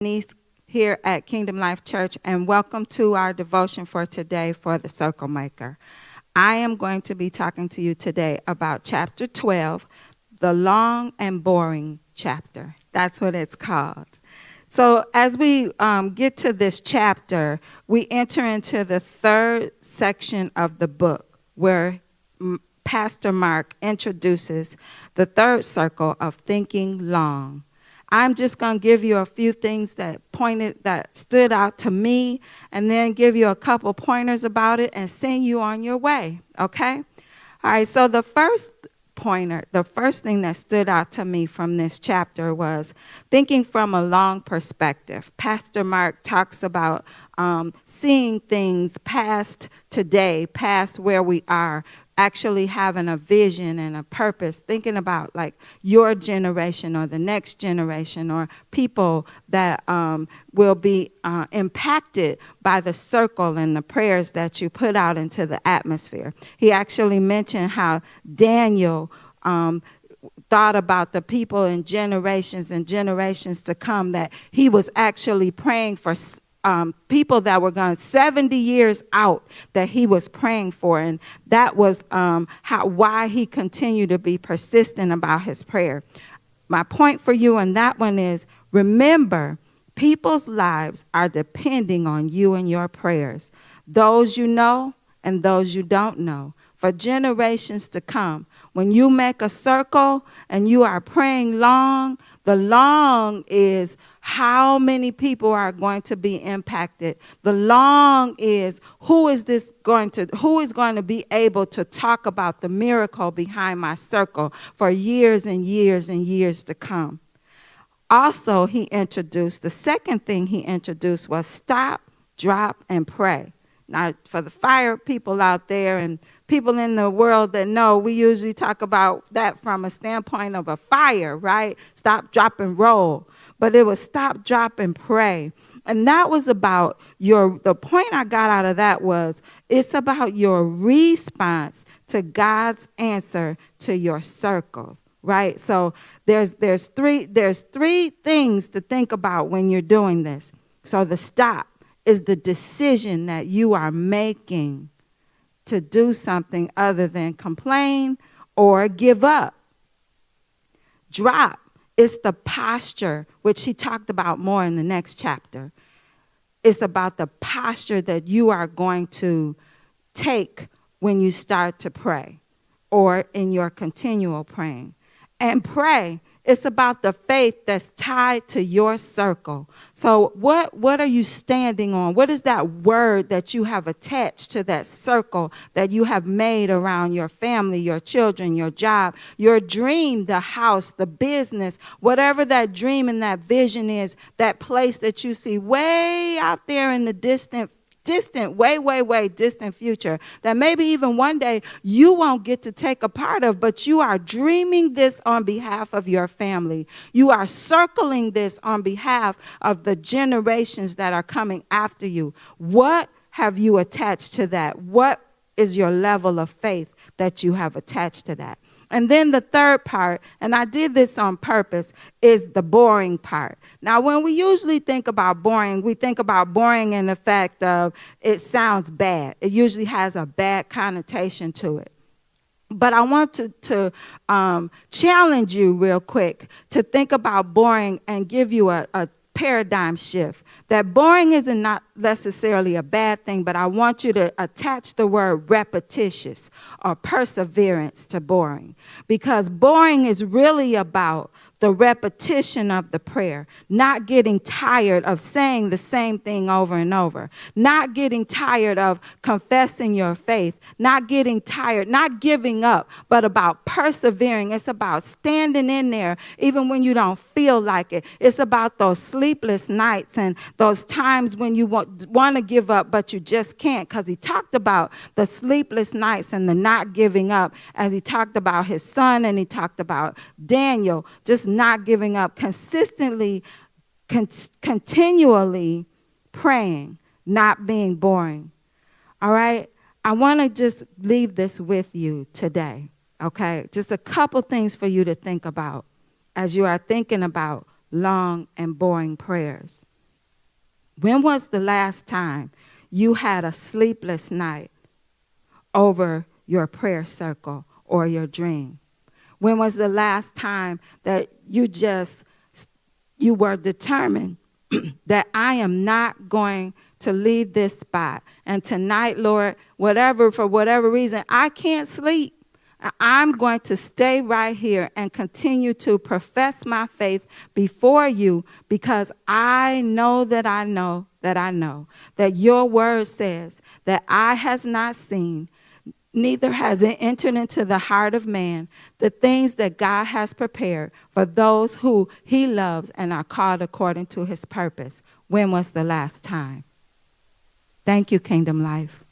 Denise here at Kingdom Life Church, and welcome to our devotion for today for the Circle Maker. I am going to be talking to you today about chapter 12, the long and boring chapter. That's what it's called. So as we get to this chapter, we enter into the third section of the book where Pastor Mark introduces the third circle of thinking long. I'm just going to give you a few things that stood out to me, and then give you a couple pointers about it and send you on your way, okay? All right, so the first thing that stood out to me from this chapter was thinking from a long perspective. Pastor Mark talks about seeing things past today, past where we are, actually having a vision and a purpose, thinking about like your generation or the next generation or people that will be impacted by the circle and the prayers that you put out into the atmosphere. He actually mentioned how Daniel thought about the people in generations and generations to come, that he was actually praying for people that were gone 70 years out, that he was praying for, and that was why he continued to be persistent about his prayer. My point for you on that one is, remember, people's lives are depending on you and your prayers, those you know and those you don't know, for generations to come. When you make a circle and you are praying long, the long is how many people are going to be impacted. The long is who is going to be able to talk about the miracle behind my circle for years and years and years to come. Also, the second thing he introduced was stop, drop, and pray. Now, for the fire people out there and people in the world that know, we usually talk about that from a standpoint of a fire, right? Stop, drop, and roll. But it was stop, drop, and pray. And that was about the point I got out of that was, it's about your response to God's answer to your circles, right? So there's three things to think about when you're doing this. So the stop is the decision that you are making to do something other than complain or give up. Drop is the posture, which he talked about more in the next chapter. It's about the posture that you are going to take when you start to pray or in your continual praying. And pray, it's about the faith that's tied to your circle. So what are you standing on? What is that word that you have attached to that circle that you have made around your family, your children, your job, your dream, the house, the business, whatever that dream and that vision is, that place that you see way out there in the distant, way distant future that maybe even one day you won't get to take a part of, but you are dreaming this on behalf of your family. You are circling this on behalf of the generations that are coming after you. What have you attached to that? What is your level of faith that you have attached to that? And then the third part, and I did this on purpose, is the boring part. Now, when we usually think about boring, we think about boring in the fact of it sounds bad. It usually has a bad connotation to it. But I want to challenge you real quick to think about boring and give you a paradigm shift. That boring is not necessarily a bad thing, but I want you to attach the word repetitious or perseverance to boring, because boring is really about the repetition of the prayer, not getting tired of saying the same thing over and over, not getting tired of confessing your faith, not getting tired, not giving up, but about persevering. It's about standing in there even when you don't feel like it. It's about those sleepless nights and those times when you want to give up, but you just can't, because he talked about the sleepless nights and the not giving up as he talked about his son, and he talked about Daniel, just not giving up, consistently, continually praying, not being boring. All right? I want to just leave this with you today, okay? Just a couple things for you to think about as you are thinking about long and boring prayers. When was the last time you had a sleepless night over your prayer circle or your dream? When was the last time that you were determined that I am not going to leave this spot? And tonight, Lord, for whatever reason, I can't sleep. I'm going to stay right here and continue to profess my faith before you, because I know that your word says that eye has not seen, neither has it entered into the heart of man, the things that God has prepared for those who he loves and are called according to his purpose. When was the last time? Thank you, Kingdom Life.